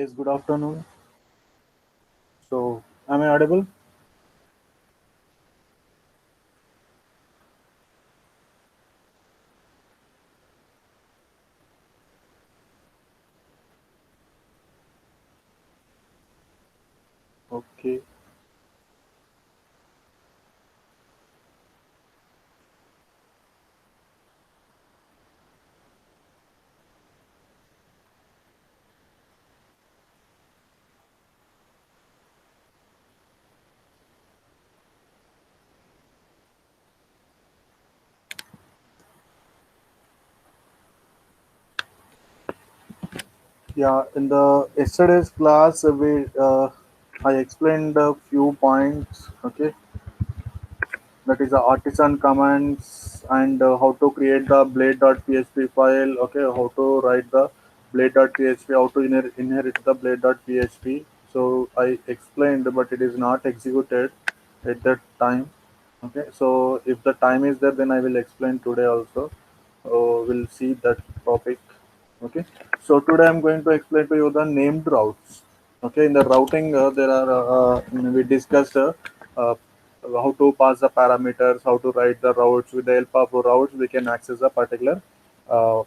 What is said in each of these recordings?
Yes, good afternoon. So, am I audible? Okay. Yeah, in the yesterday's class, I explained a few points. Okay, that is the artisan commands and how to create the blade.php file. Okay, how to write the blade.php, how to inherit the blade.php. So I explained, but it is not executed at that time. Okay, so if the time is there, then I will explain today also. We'll see that topic. Okay, so today I'm going to explain to you the named routes. Okay, in the routing, we discussed uh, how to pass the parameters, how to write the routes. With the help of routes, we can access a particular uh,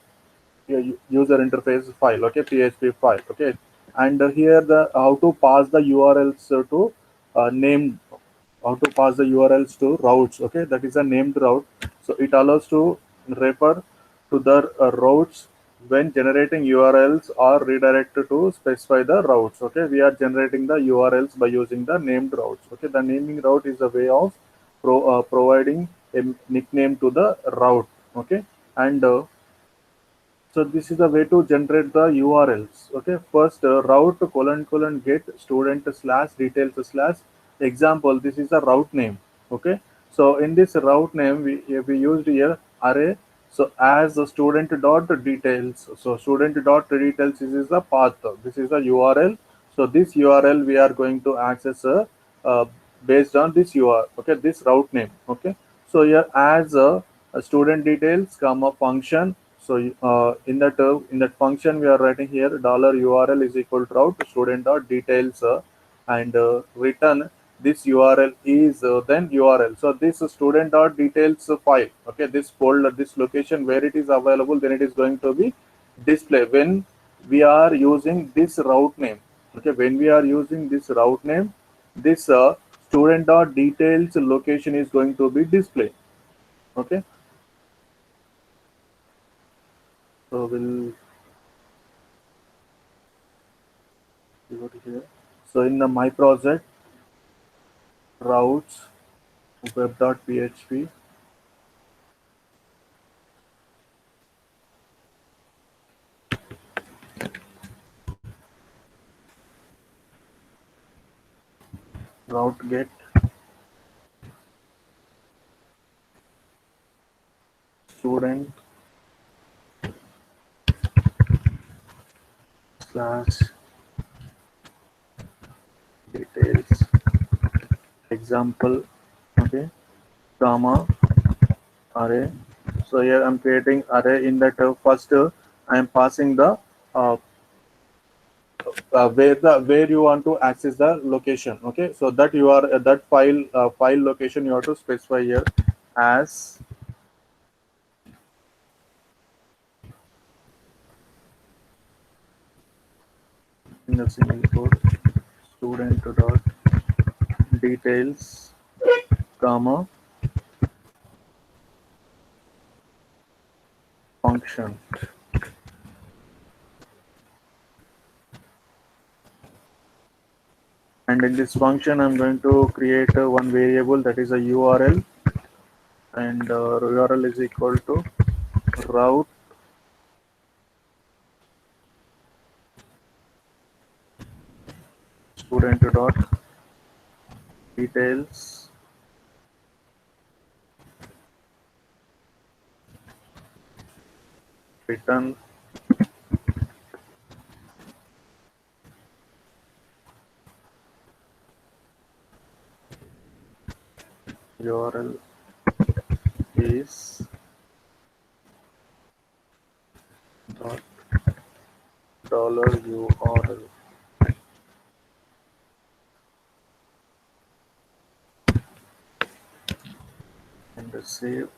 user interface file. Okay, PHP file. Okay, and here the how to pass the URLs to named how to pass the URLs to routes. Okay, that is a named route. So it allows to refer to the routes when generating URLs or redirect to specify the routes. Okay, we are generating the URLs by using the named routes. Okay, the naming route is a way of providing a nickname to the route. Okay, and so this is the way to generate the URLs. Okay, first route colon get student slash details slash example. This is a route name. Okay, so in this route name we used here array. So as the student dot details. So student dot details is the path. This is the URL. So this URL we are going to access uh, based on this URL. Okay, this route name. Okay, so here as a student details comma function. So in that function we are writing here dollar URL is equal to route student dot details and return this URL is then URL. So this student dot details file. Okay, this folder, this location where it is available, then it is going to be display when we are using this route name. Okay, when we are using this route name, this student dot details location is going to be display. Okay, so we'll go to here. So in the my project routes web.php route get student slash details example. Okay, comma array. So here I'm creating array in that first I am passing the uh, where you want to access the location. Okay, so that you are that file location you have to specify here as in the single code student dot details comma function. And in this function I'm going to create one variable that is a URL, and URL is equal to route student dot details return URL is dot dollar URL. and save.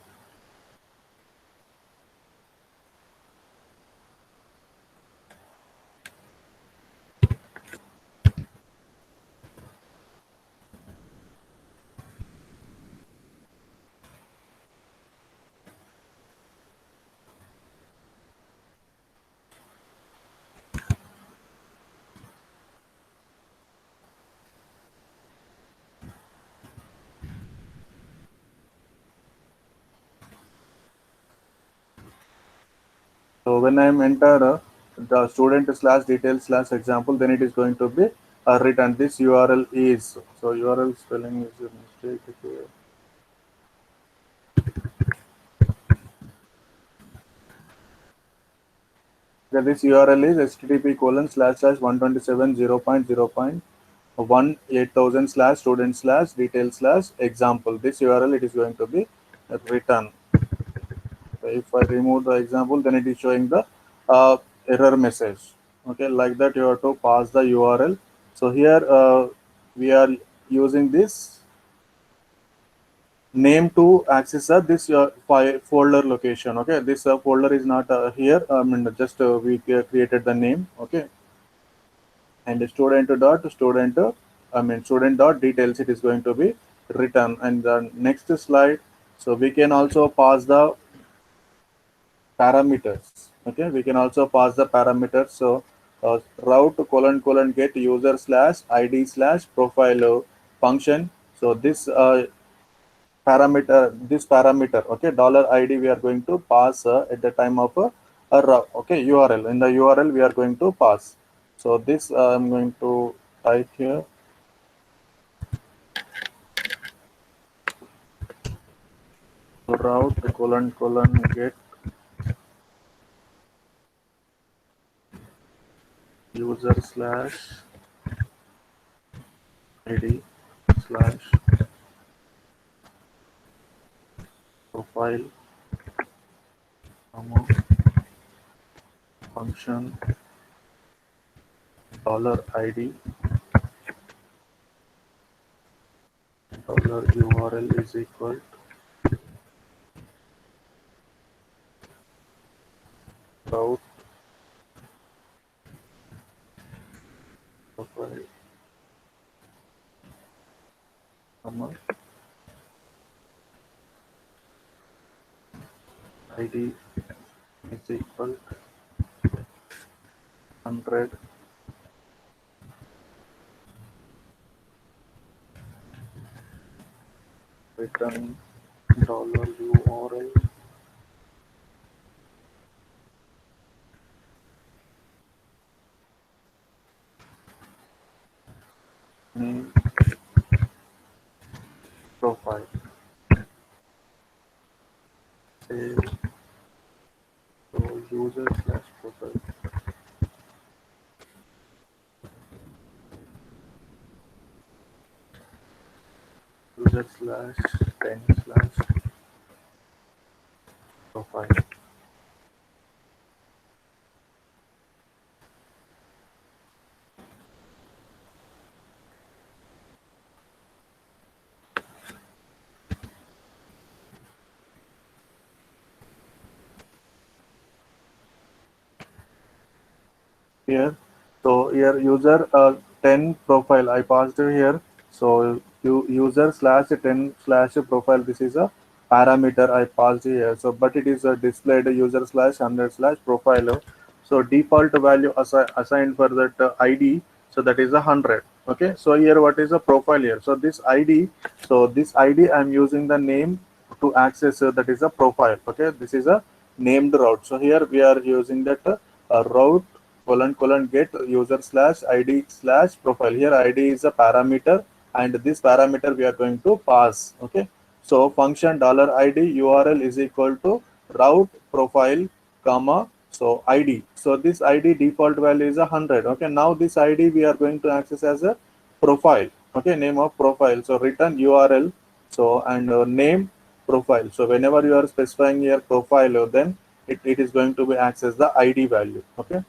So when I am enter the student slash details slash example, then it is going to be written this URL is. So URL spelling is a mistake here. Okay, this URL is http colon slash slash 127.0.0.18000 slash student slash detail slash example. This URL it is going to be written. So if I remove the example, then it is showing the error message. Okay, like that you have to pass the URL. So here we are using this name to access this file folder location. Okay, this folder is not here. I mean, just we created the name. Okay, and student dot details it is going to be written. And the next slide, so we can also pass the parameters. Okay, we can also pass the parameters. So route colon colon get user slash id slash profile function. So this parameter, okay, dollar id we are going to pass at the time of okay, url. In the url we are going to pass. So this I'm going to type here, route colon colon get user slash id slash profile comma function dollar id dollar url is equal to route profile comma id is equal to 100 return dollar url name profile save. So user slash profile user slash 10 slash profile. Here, so here user 10 profile I passed here. So user slash 10 slash profile, this is a parameter I passed here. So but it is displayed user slash 100 slash profile. So default value assigned for that id, so that is 100. Okay, so here what is a profile here? So this id, I'm using the name to access, that is a profile. Okay, this is a named route. So here we are using that route colon colon get user slash id slash profile. Here id is a parameter, and this parameter we are going to pass. Okay, so function dollar id url is equal to route profile comma so id. So this id default value is 100. Okay, now this id we are going to access as a profile. Okay, name of profile. So return url, so and name profile. So whenever you are specifying your profile, then it is going to be access the id value. Okay,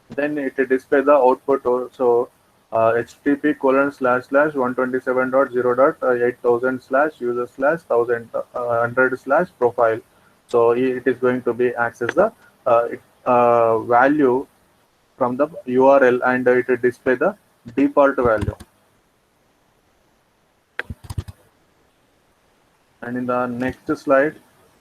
then it display the output also. http colon slash slash 127.0.8000 slash user slash 100 slash profile. So it is going to be access the value from the URL, and it will display the default value. And in the next slide,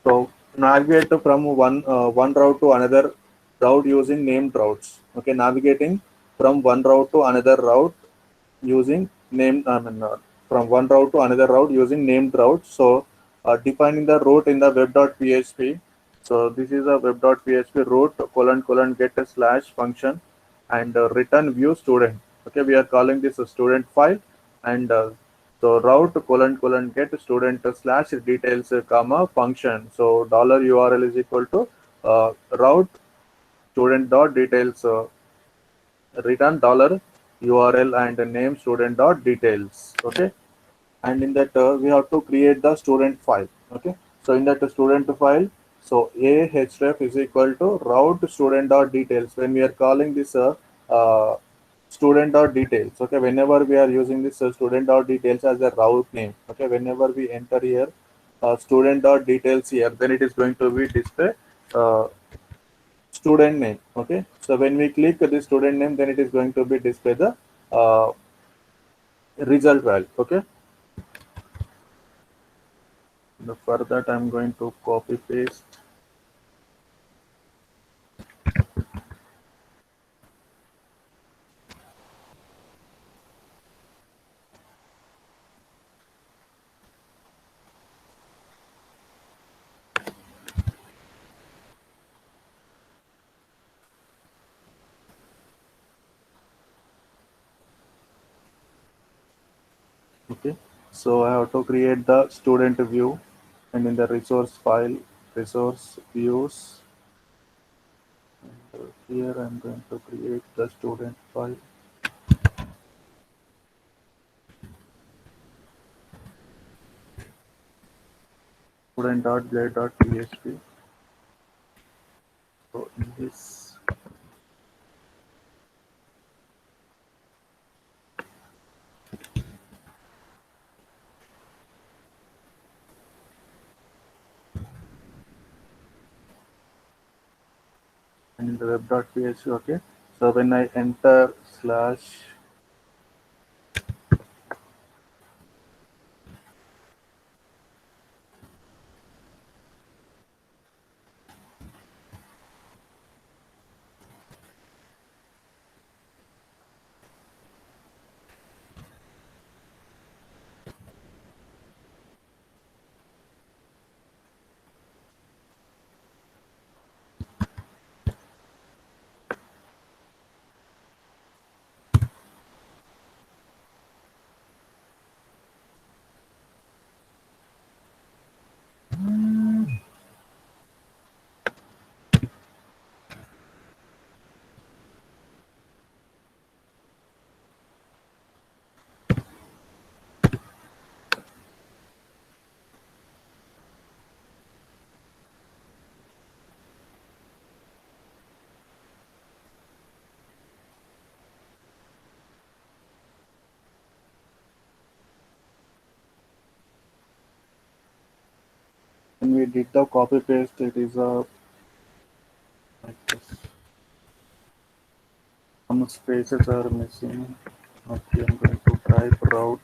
so navigate from one route to another route using named routes. Okay, navigating from one route to another route using named, from one route to another route using named routes. So defining the route in the web.php. So this is a web.php route colon colon get a slash function, and return view student. Okay, we are calling this a student file, and so route colon colon get student slash details comma function. So dollar URL is equal to route student dot details, return dollar URL and name student dot details. Okay, and in that we have to create the student file. Okay, so in that student file, so a href is equal to route student dot details. When we are calling this uh, student dot details, okay, whenever we are using this student dot details as a route name, okay, whenever we enter here student dot details here, then it is going to be display uh, student name. Okay, so when we click the student name, then it is going to be display the uh, result value. Okay, for that I'm going to copy paste. Okay, so I have to create the student view, and in the resource file, resource views, here I'm going to create the student file. Student.blade.php. So in this, and in the web.php. Okay, so when I enter slash, when we did the copy paste, it is a like this. Some spaces are missing. Okay, I'm going to type route.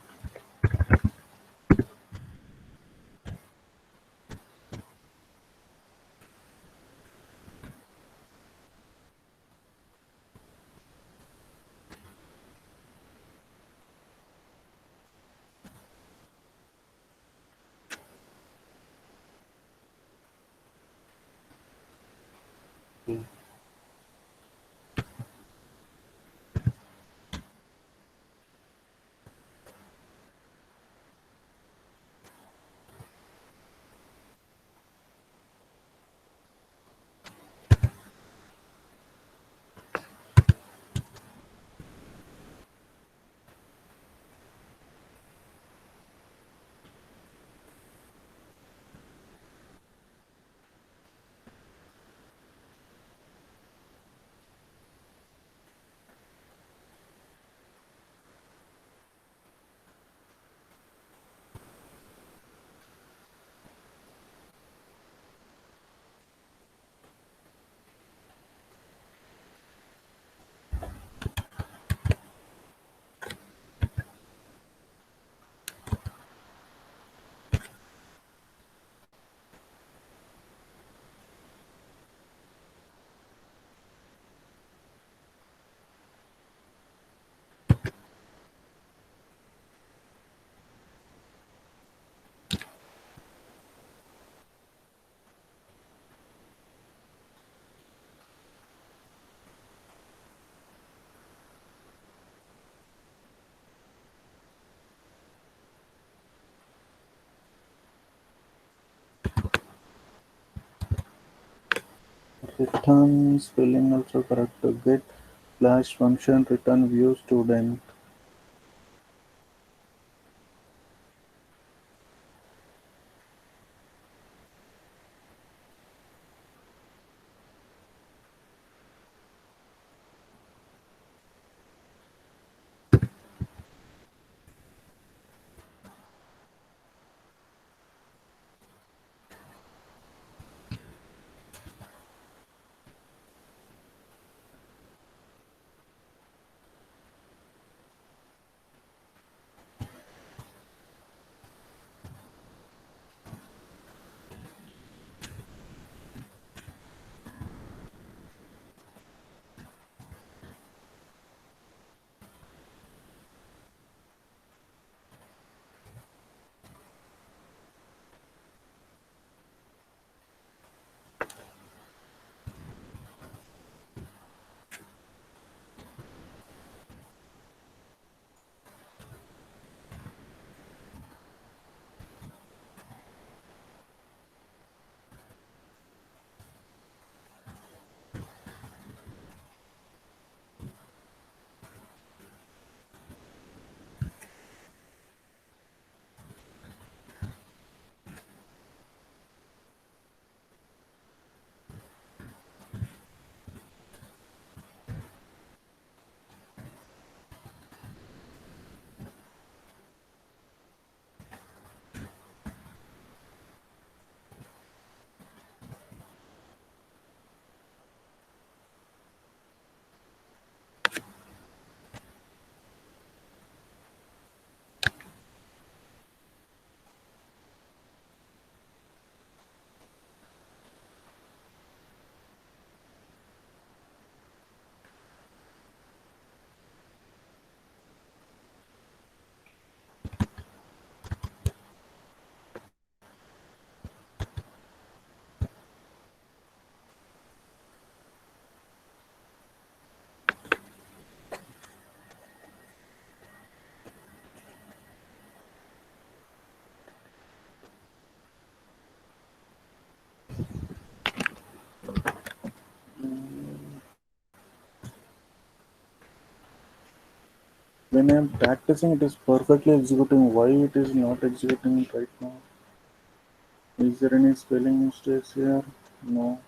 Okay. Return spelling also correct. Get slash function return view student. When I'm practicing, it is perfectly executing. Why it is not executing right now? Is there any spelling mistakes here? No.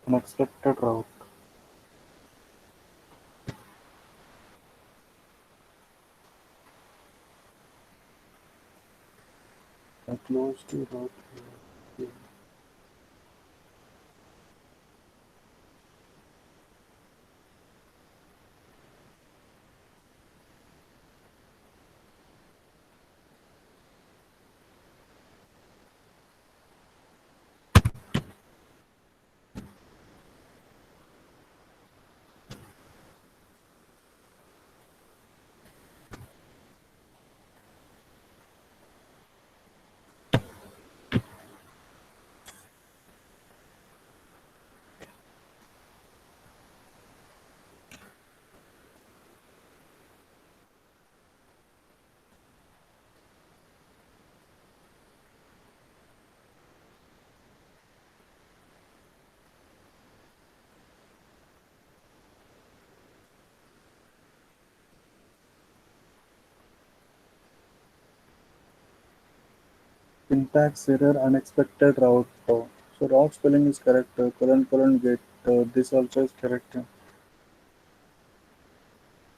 Unexpected route. I closed the route here. Syntax error, unexpected route. So route spelling is correct. Colon colon get. This also is correct.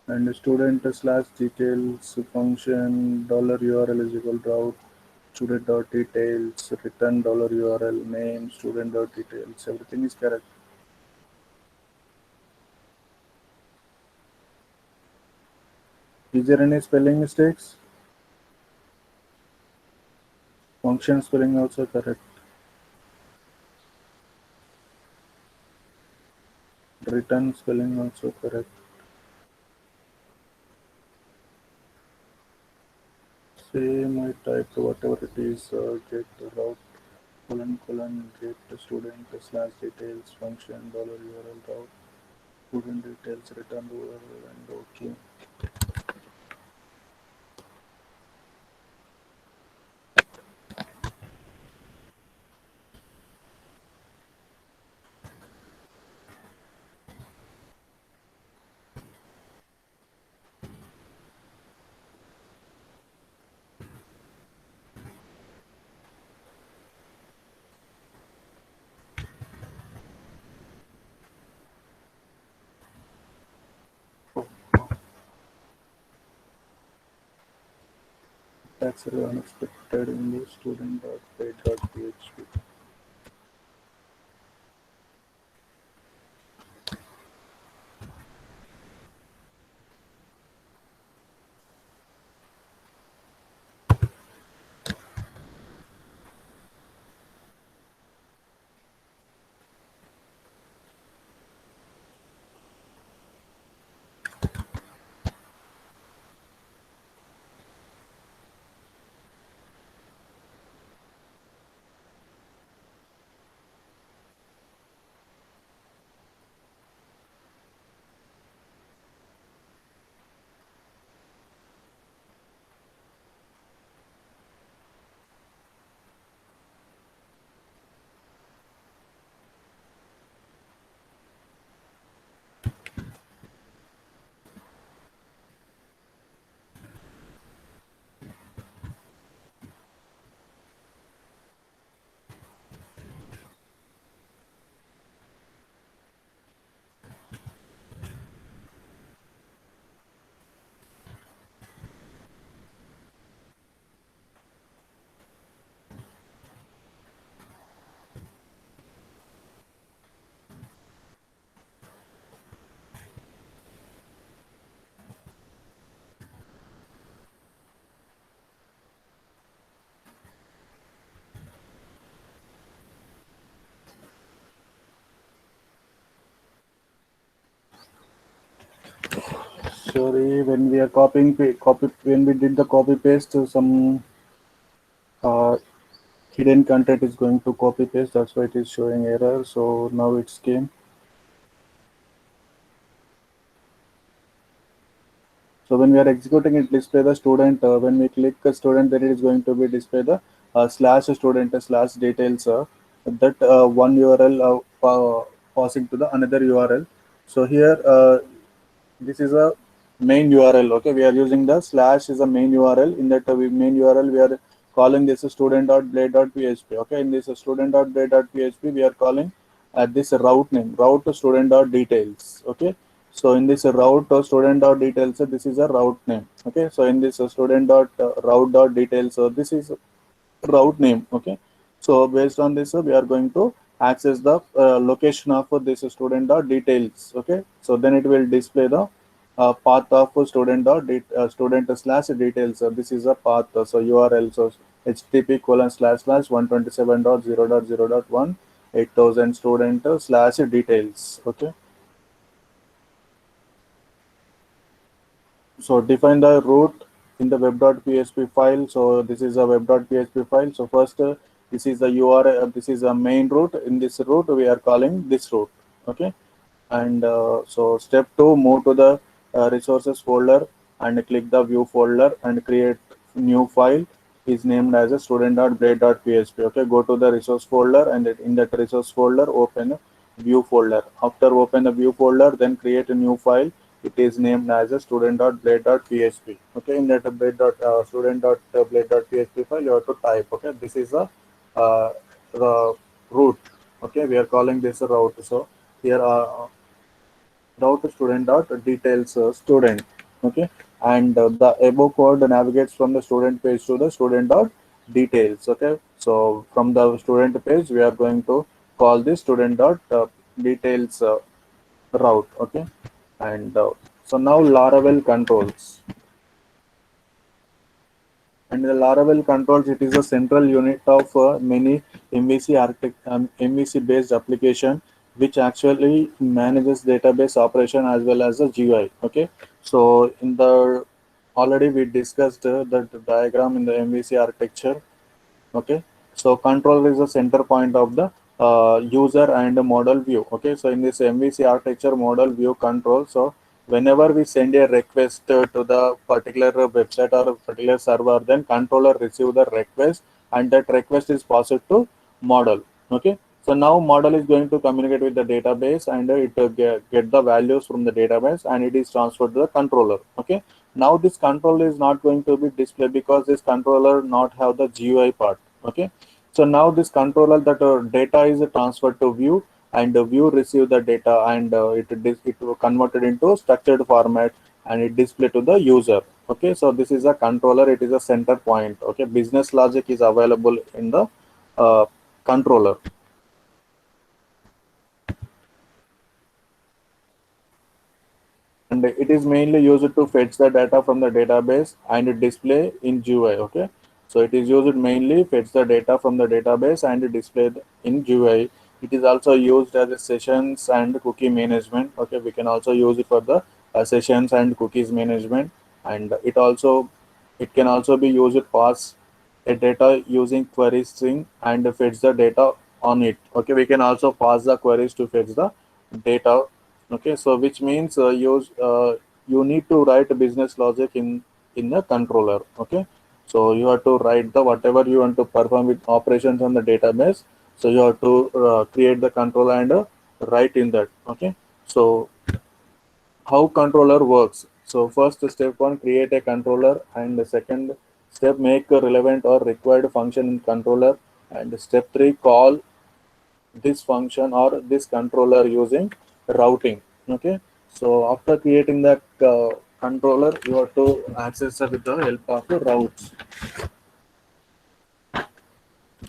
And student slash details function dollar URL is equal route student dot details return dollar URL name student dot details. Everything is correct. Is there any spelling mistakes? Function spelling also correct. Return spelling also correct. Same I typed whatever it is, get route colon get student slash details function dollar URL route student details return URL and okay. That's really unexpected in the student.page.php. Sorry, when we are copy when we did the copy paste, some uh, hidden content is going to copy paste. That's why it is showing error. So now it's came. So when we are executing it, display the student. When we click a student, then it is going to be display the slash student slash details. That one URL passing to the another URL. So here this is a main URL. Okay, we are using the slash is a main URL. In that main URL, we are calling this student.blade.php. Okay, in this student.blade.php, we are calling this route name route to student.details. Okay, so in this route student.details, this is a route name. Okay, so in this student.route.details, this is route name. Okay, so based on this we are going to access the location of this student dot details. Okay, so then it will display the path of student slash details. This is a path, so URL, so http colon slash slash 127.0.0.1 8000 student slash details. Okay, so define the root in the web.php file. So this is a web.php file. So first this is the URL, this is a main root. In this root we are calling this root. Okay, and so step 2, move to the resources folder and click the view folder and create new file is named as a student.blade.php. Okay, go to the resource folder and in that resource folder open view folder. After open the view folder, then create a new file. It is named as a student.blade.php. Okay, in that student.blade.php file you have to type. Okay, this is a the root. Okay, we are calling this a route. So here route student dot details student. Okay, and the above code navigates from the student page to the student dot details. Okay, so from the student page we are going to call this student dot details route. Okay, and so now Laravel controls. And the Laravel controls, it is a central unit of many MVC based application which actually manages database operation as well as the GUI. Okay, so in the already we discussed that diagram in the MVC architecture. Okay, so controller is the center point of the user and the model view. Okay, so in this MVC architecture, model view control, so whenever we send a request to the particular website or a particular server, then controller receive the request and that request is passed to model. Okay, so now model is going to communicate with the database and it get the values from the database and it is transferred to the controller. Okay, now this controller is not going to be displayed because this controller not have the GUI part. Okay, so now this controller that data is transferred to view and the view receive the data and it will converted into structured format and it display to the user. Okay, so this is a controller, it is a center point. Okay, business logic is available in the controller. And it is mainly used to fetch the data from the database and display in GUI. Okay, so it is used mainly fetch the data from the database and display in GUI. It is also used as a sessions and cookie management. Okay, we can also use it for the sessions and cookies management, and it can also be used to pass a data using query string and fetch the data on it. Okay, we can also pass the queries to fetch the data. Okay, so which means you need to write business logic in the controller. Okay, so you have to write the whatever you want to perform with operations on the database, so you have to create the controller and write in that. Okay, so how controller works. So first step one, create a controller, and the second step, make a relevant or required function in controller, and step three, call this function or this controller using routing. Okay, so after creating the controller, you have to access it with the help of the routes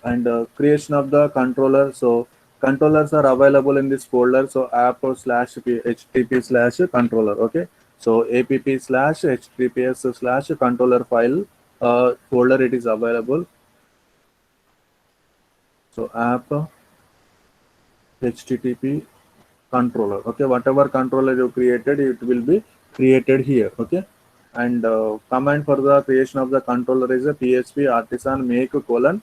and creation of the controller. So controllers are available in this folder, so app slash http slash controller. Okay, so app slash https slash controller file folder, it is available. So app http controller. Okay, whatever controller you created, it will be created here. Okay, and command for the creation of the controller is a php artisan make colon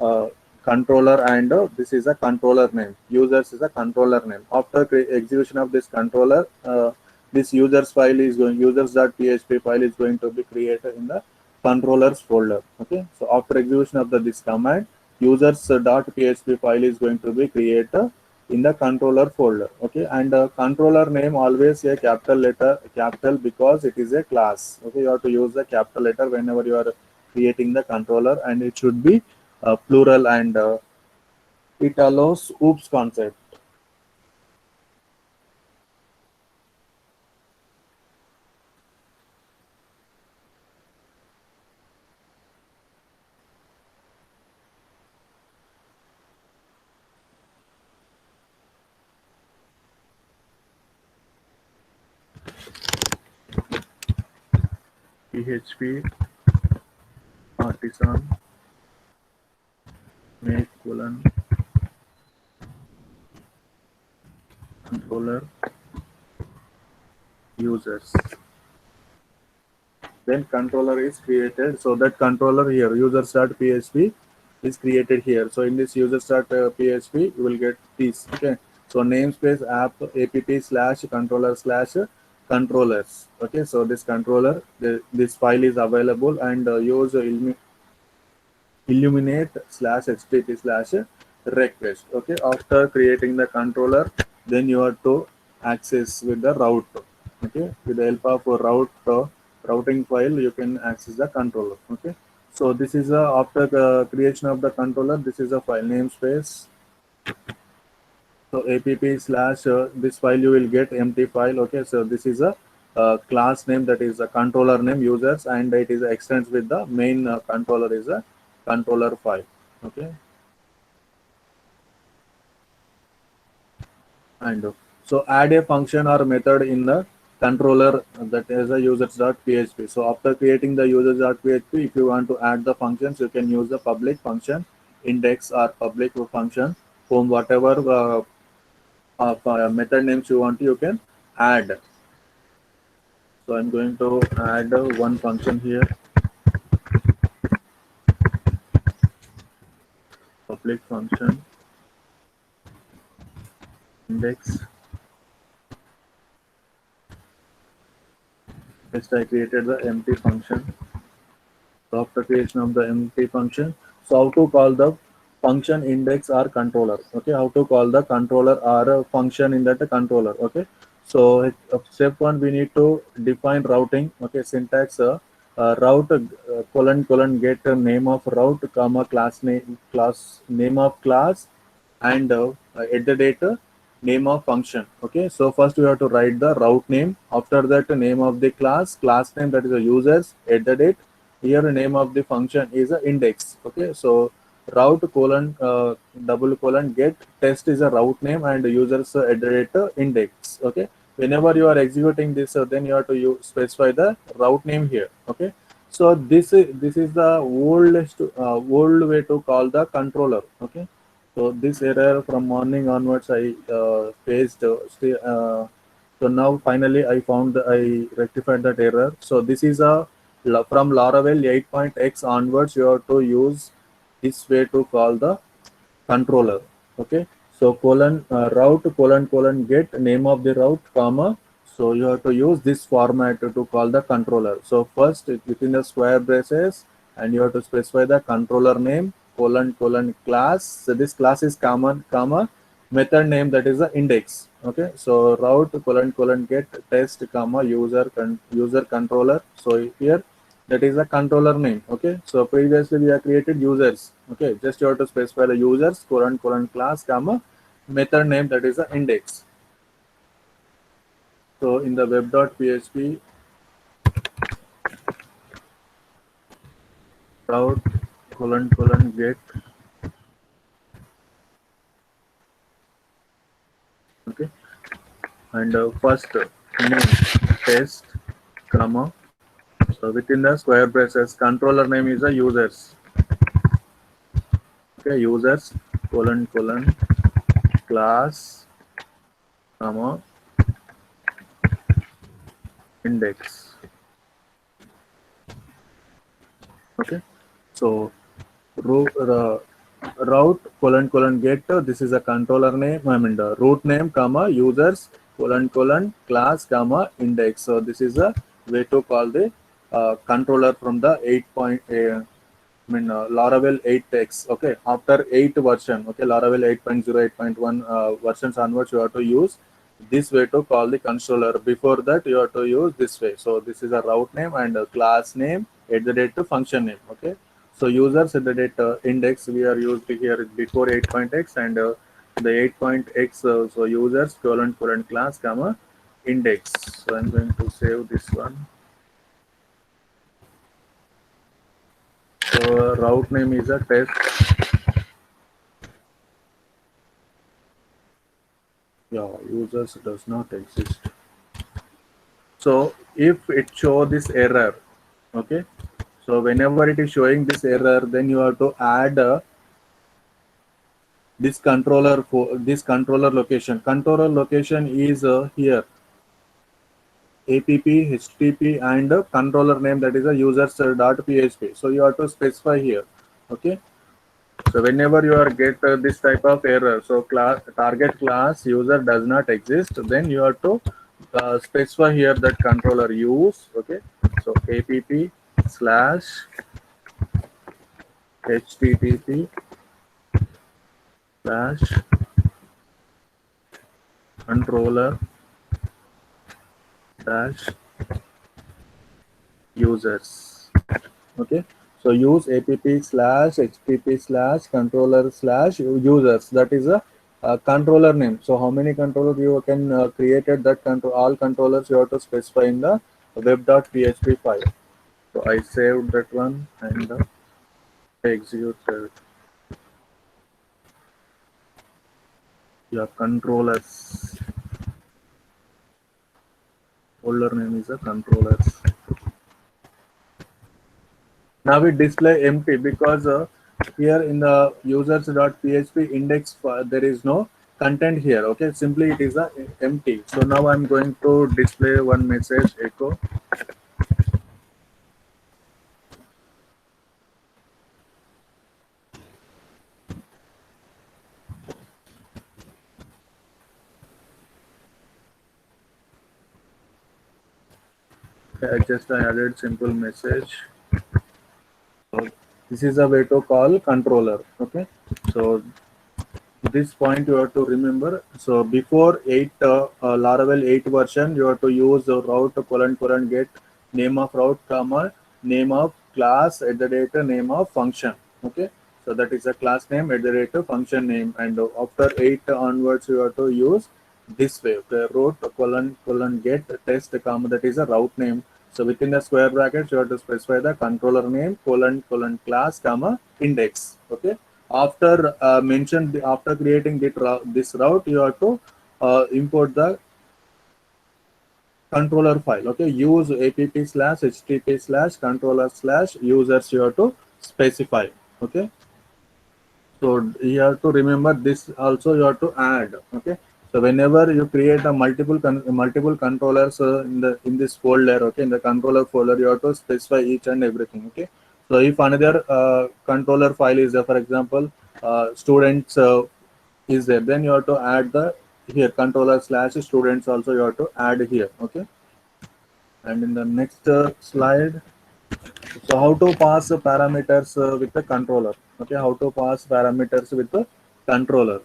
uh, controller, and this is a controller name, users is a controller name. After execution of this controller, this users file is going, users.php file is going to be created in the controllers folder. Okay, so after execution of this command, users.php file is going to be created in the controller folder. Okay, and controller name always a capital letter, capital, because it is a class. Okay, you have to use the capital letter whenever you are creating the controller, and it should be plural, and it allows oops concept. PHP artisan make colon controller users, then controller is created. So that controller here, users.php is created here. So in this users.php, you will get this. Okay, so namespace app slash controller slash controllers. Okay, so this controller, this file is available, and use illuminate slash http slash request. Okay, after creating the controller, then you have to access with the route. Okay, with the help of a routing file, you can access the controller. Okay, so this is after the creation of the controller, this is a file namespace. So app slash this file you will get empty file. Okay, so this is a class name, that is a controller name users, and it is extends with the main controller is a controller file. Okay, and so add a function or method in the controller, that is a users.php. So after creating the users.php, if you want to add the functions, you can use the public function index or public function home, whatever method names you want, you can add. So I'm going to add one function here, public function index. Next, I created the empty function. So after creation of the empty function, so how to call the function index or controller? Okay, how to call the controller or a function in that controller? Okay, so step one, we need to define routing. Okay, syntax route colon colon get name of route comma class name of class and at the data name of function. Okay, so first we have to write the route name, after that name of the class name, that is a users at the date. Here name of the function is a index. Okay, so route colon double colon get test is a route name and users at the date index. Okay, whenever you are executing this, then you have to specify the route name here. Okay, so this is the old way to call the controller. Okay, so this error from morning onwards I faced. So now finally I rectified that error. So this is a from Laravel 8.x onwards. You have to use this way to call the controller. Okay, so colon route colon colon get name of the route comma. So you have to use this format to call the controller. So first within the square braces, and you have to specify the controller name colon colon class. So this class is common comma method name, that is the index. Okay, so route colon colon get test comma user controller. So here that is the controller name. Okay, so previously we have created users. Okay, just you have to specify the users colon colon class comma method name, that is the index. So in the web.php route colon colon get. Okay, and first name test comma, so within the square braces controller name is the users. Okay, users colon colon class comma index. Okay, so route colon colon get, this is a controller name, I mean the root name comma users colon colon class comma index. So this is a way to call the controller from the 8 point Laravel 8x. Okay, after 8 version, okay, Laravel 8.0 8.1 versions onwards, you have to use this way to call the controller. Before that you have to use this way. So this is a route name and a class name at the date function name. Okay, so users at the date index we are used here before 8.x, and the 8.x, so users colon colon class comma index. So I'm going to save this one. So route name is a test. Yeah, users does not exist. So if it show this error, okay, so whenever it is showing this error, then you have to add this controller for this controller location. Controller location is here app http and controller name, that is a users.php. So you have to specify here. Okay, so whenever you are get this type of error, so class target class user does not exist, then you have to specify here that controller use. Okay, so app slash http slash controller dash users. Okay, so use app slash http slash controller slash users, that is a controller name. So how many controllers you can created that control, all controllers you have to specify in the web.php file. So I saved that one and I executed. Yeah, controllers folder name is a controllers. Now we display empty because here in the users.php index there is no content here. Okay, simply it is a empty. So now I'm going to display one message echo. I added simple message. So this is a way to call controller. Okay, so this point you have to remember. So before 8 Laravel 8 version, you have to use the route colon get name of route comma name of class at the data name of function. Okay, so that is a class name at the data function name, and after 8 onwards you have to use this way. Okay, route colon get test comma, that is a route name. So within the square brackets you have to specify the controller name colon class comma index. Okay, after after creating this route, you have to import the controller file. Okay, use app slash http slash controller slash users, you have to specify. Okay, so you have to remember this also, you have to add. Okay, so whenever you create a multiple controllers in this folder, okay, in the controller folder, you have to specify each and everything. Okay, so if another controller file is there, for example students is there, then you have to add the here controller slash students also, you have to add here. Okay, and in the next slide, so how to pass parameters with the controller. Okay, how to pass parameters with the controller.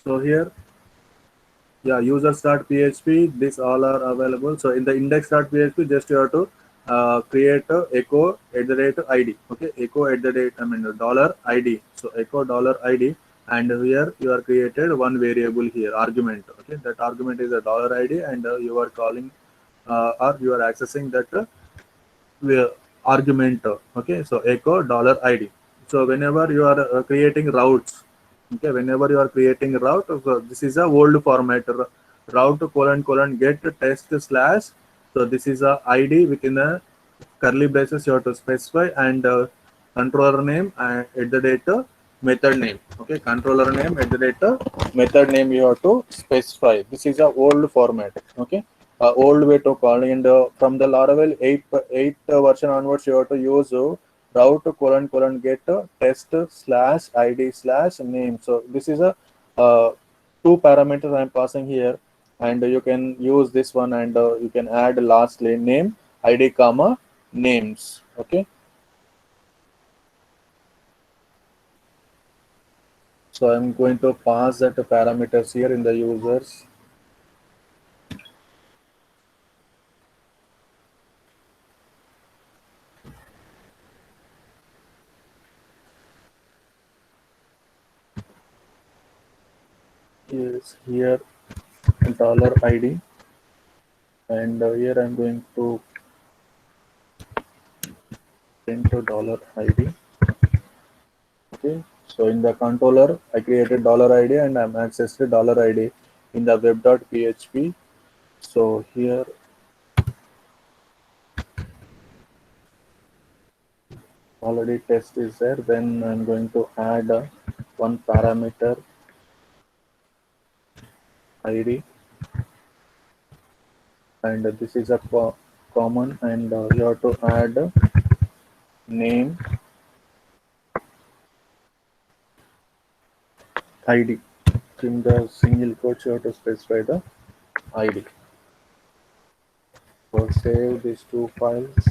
So here, yeah, users.php, these all are available. So in the index.php, just you have to create a echo at the rate id. Okay, echo at the rate, I mean dollar id. So echo dollar id, and here you are created one variable here argument. Okay, that argument is a dollar id, and you are calling or you are accessing that argument. Okay, so echo dollar id. So whenever you are creating routes, okay, whenever you are creating a route, so this is a old format, route colon get test slash. So this is a id within a curly braces, you have to specify, and controller name at the data method name. Okay, controller name at the data method name, you have to specify. This is a old format. Okay, old way to call, and from the Laravel 8 version onwards, you have to use route colon get test slash id slash name. So this is a two parameters I'm passing here, and you can use this one, and you can add lastly name id comma names. Okay, so I'm going to pass that parameters here in the users. Is here dollar id, and here I'm going to enter dollar id. Okay, so in the controller I created dollar id, and I'm accessed dollar id in the web.php. So here already test is there, then I'm going to add one parameter id, and this is a common, and you have to add name id. In the single quote you have to specify the id. So save these two files,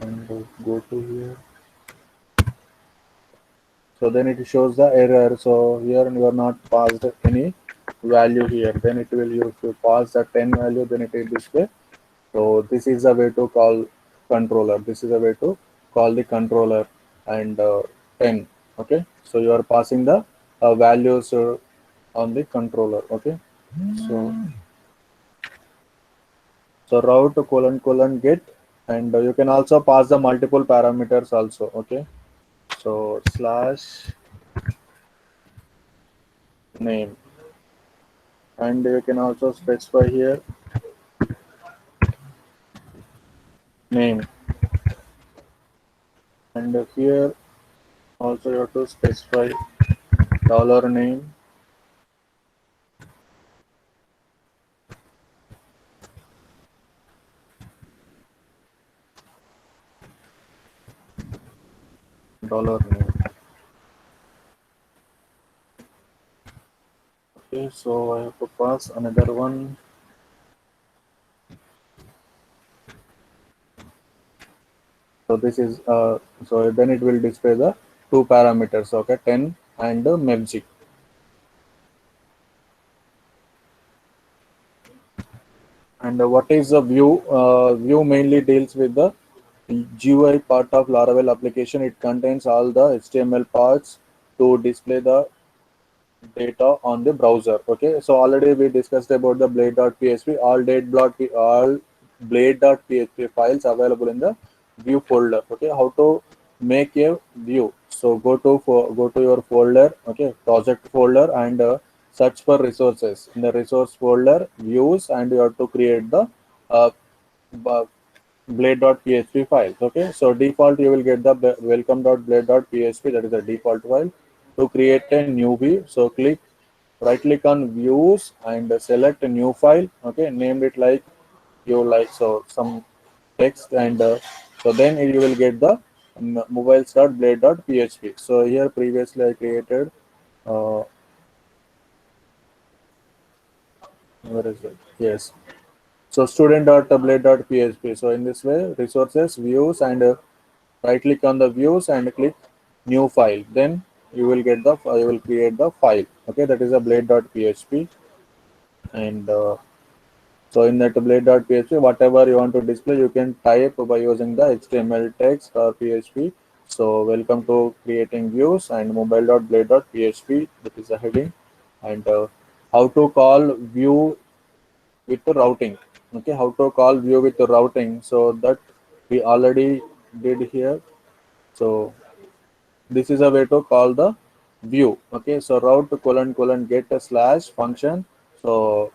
and go to here. So then it shows the error. So here you are not passed any value here. Then it will, use to pass the 10 value, then it will display. So this is a way to call controller. This is a way to call the controller, and 10. Okay. So you are passing the values on the controller. Okay. So route colon get, and you can also pass the multiple parameters also. Okay. So slash name, and you can also specify here name. And here also you have to specify dollar name, dollar name. Okay, so I have to pass another one. So this is so then it will display the two parameters. Okay, 10 and MEVG. And what is the view? View mainly deals with the GUI part of Laravel application. It contains all the HTML parts to display the data on the browser. Okay, so already we discussed about the blade.php. All blade.php files available in the view folder. Okay, how to make a view? So go to your folder. Okay, project folder, and search for resources. In the resource folder, views, and you have to create the uh, blade.php files. Okay, so default you will get the welcome.blade.php, that is the default file. To create a new view, so right click on views and select a new file. Okay, name it like you like, so some text, and so then you will get the mobiles.blade.php. So here previously I created where is it? Yes, so student.blade.php. So in this way, resources, views, and right click on the views and click new file. Then you will get the you will create the file. Okay, that is a blade.php. And so in that blade.php, whatever you want to display, you can type by using the HTML text or PHP. So welcome to creating views and mobile.blade.php. That is the heading. And how to call view with the routing. Okay, how to call view with the routing. So that we already did here. So this is a way to call the view. Okay, so route colon get a slash function. So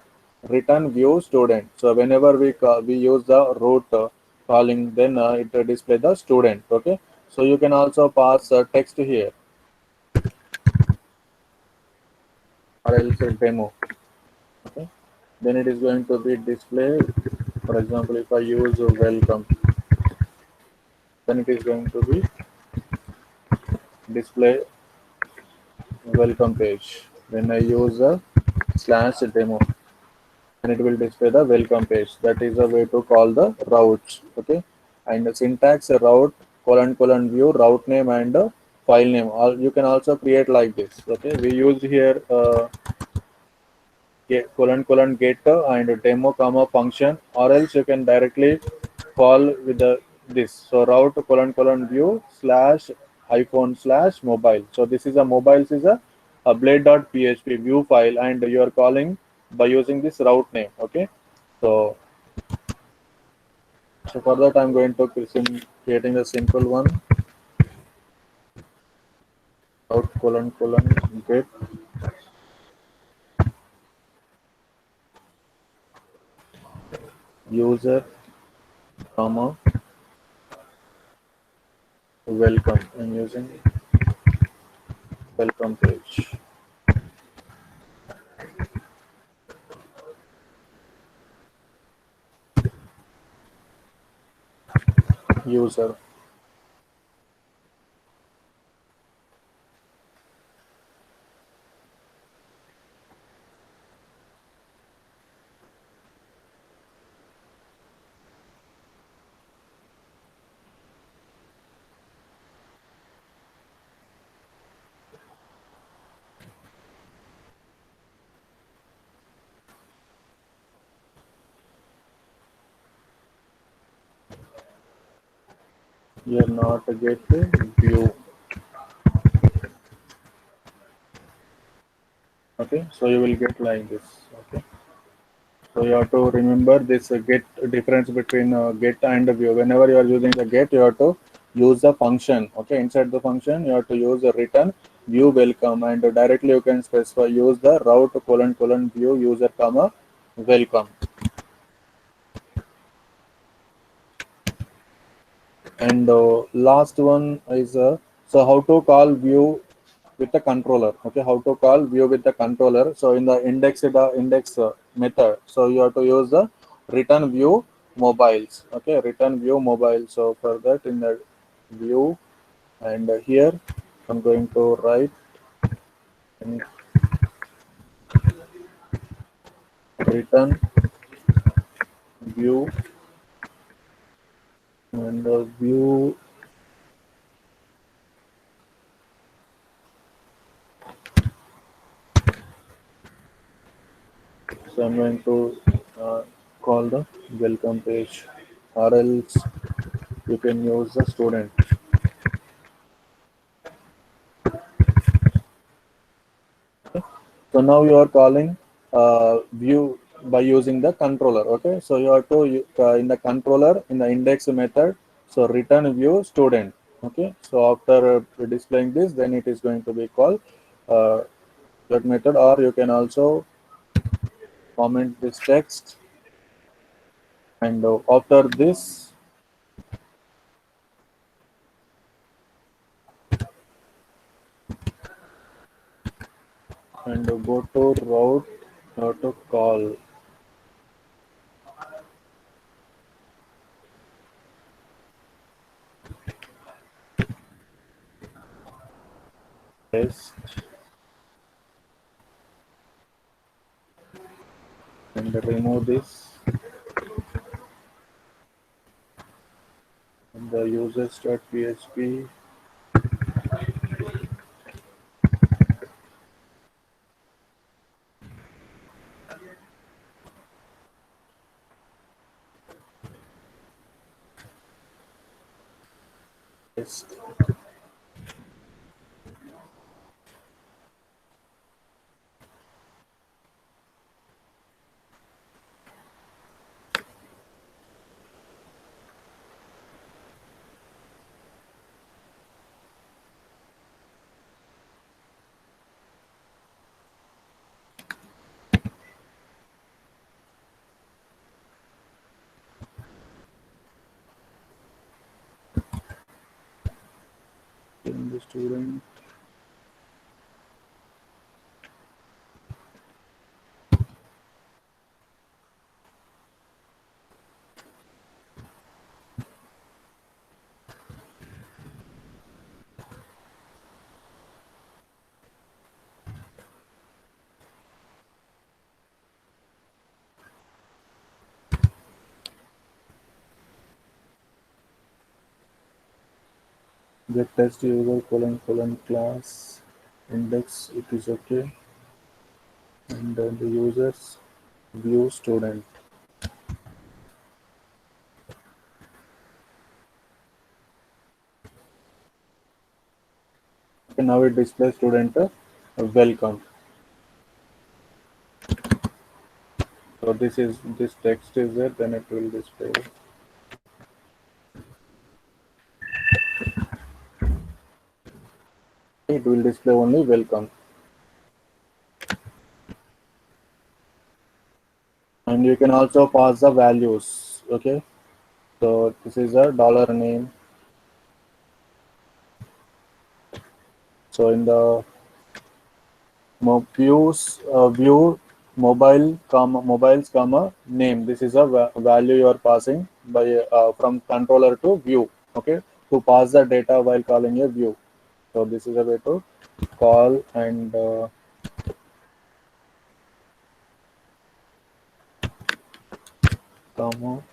return view student. So whenever we use the root calling, then it display the student. Okay, so you can also pass text here, or else a demo. Okay, then it is going to be displayed. For example, if I use welcome, then it is going to be display welcome page. When I use a slash demo, and it will display the welcome page. That is a way to call the routes. Okay, and the syntax route colon view route name and file name. All you can also create like this. Okay, we used here get get and demo comma function, or else you can directly call with the this. So route view slash iphone slash mobile. So this is a mobiles is a blade.php view file, and you are calling by using this route name. Okay, so for that I'm going to creating a simple one, route get user comma welcome, and using welcome page user. You're not get view. Okay, so you will get like this. Okay, so you have to remember this get difference between get and view. Whenever you are using the get, you have to use the function. Okay, inside the function you have to use the return view welcome, and directly you can specify use the route view user comma welcome. And last one is so how to call view with the controller. Okay, how to call view with the controller. So in the index method, so you have to use the return view mobiles. Okay, return view mobile. So for that, in the view, and here I'm going to write in return view, and view. So I'm going to call the welcome page, or else you can use the student. So now you are calling view by using the controller. Okay, so you have to in the controller in the index method. So return view student. Okay, so after displaying this, then it is going to be called uh, that method, or you can also comment this text, and after this, and go to route, to call test, and remove this, and the users.php. Test. In the student. Get test user colon class index, it is okay, and then the users view student. Okay, now it displays student welcome. So this text is there, then it will display. It will display only welcome, and you can also pass the values. Okay, so this is a dollar name. So in the view mobiles comma name, this is a value you are passing by from controller to view. Okay, to pass the data while calling a view. So this is a way to call, and comma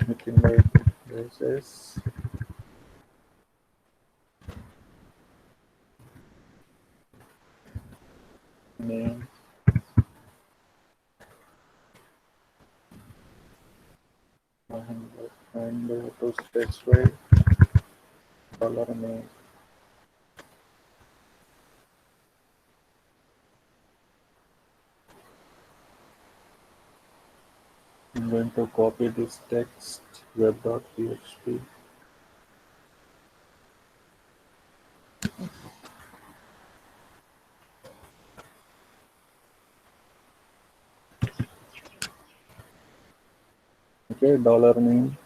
making by basis name, and to specify dollar name. I'm going to copy this text web.php. Okay, dollar name,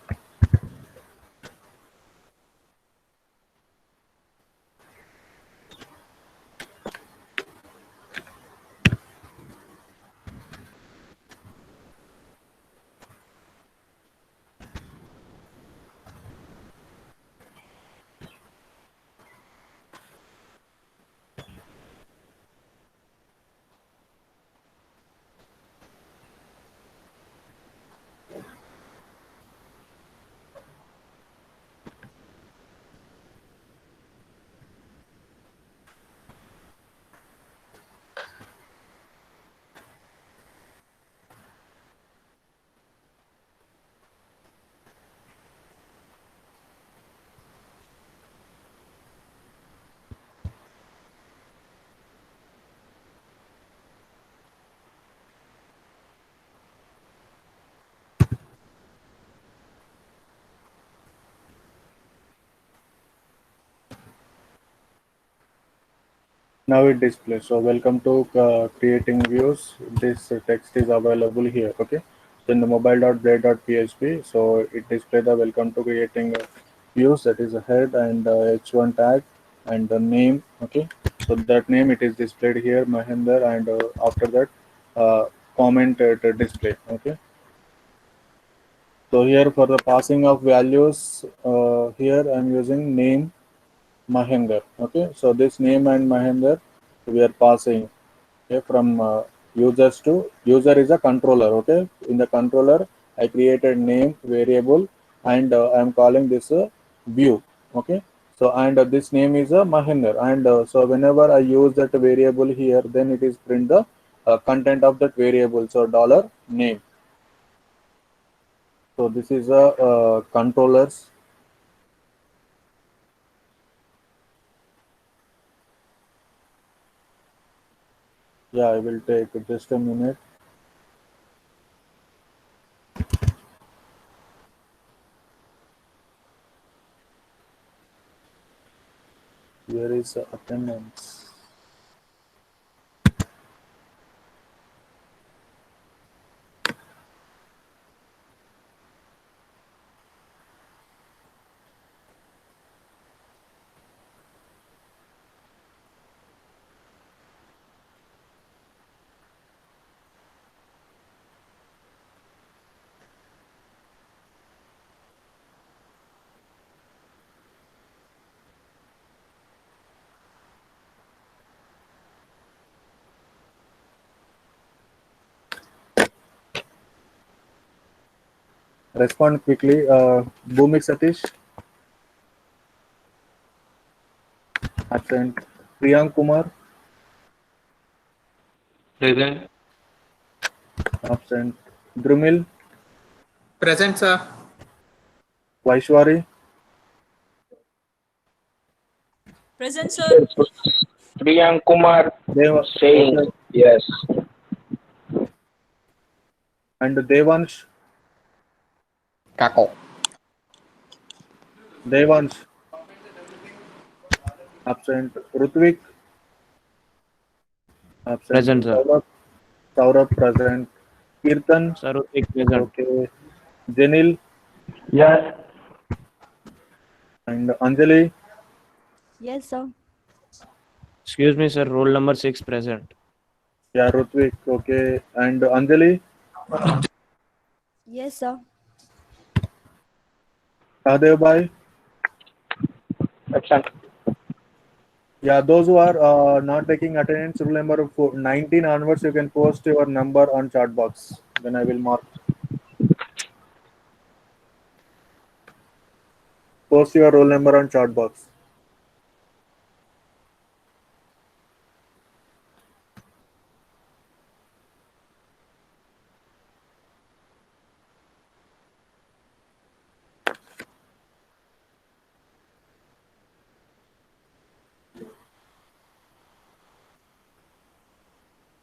Now it displays. So welcome to creating views. This text is available here. Okay. So in the mobile.blade.php, so it displays the welcome to creating views. That is a head and h1 tag and the name. Okay. So that name it is displayed here, Mahinder, and after that comment display. Okay. So here for the passing of values, here I'm using name Mahinder. Okay, so this name and Mahinder we are passing, okay, from users to user is a controller. Okay, in the controller I created name variable and I am calling this a view. Okay, so and this name is a Mahinder, and so whenever I use that variable here, then it is print the content of that variable. So dollar name. So this is a controllers. Yeah, I will take just a minute. Here is attendance. Respond quickly. Bhumik Satish, absent. Priyank Kumar, Present. absent. Drumil, Present, sir. Vaishwari, Present, sir. Priyank Kumar Dev, saying okay, yes. and Devansh, Kako. Devansh, absent. Rutvik, absent. Present, sir. Saurabh, Saurabh present. Kirtan, Sarutik present. okay. Jenil Yes. and Anjali, Yes, sir. Excuse me, sir. Roll number 6 present. yeah, Rutvik, okay, and Anjali, Yes, sir. Sahadev Bhai. Absent. Yeah, those who are not taking attendance, rule number 19 onwards, you can post your number on chat box. Then I will mark. Post your roll number on chat box.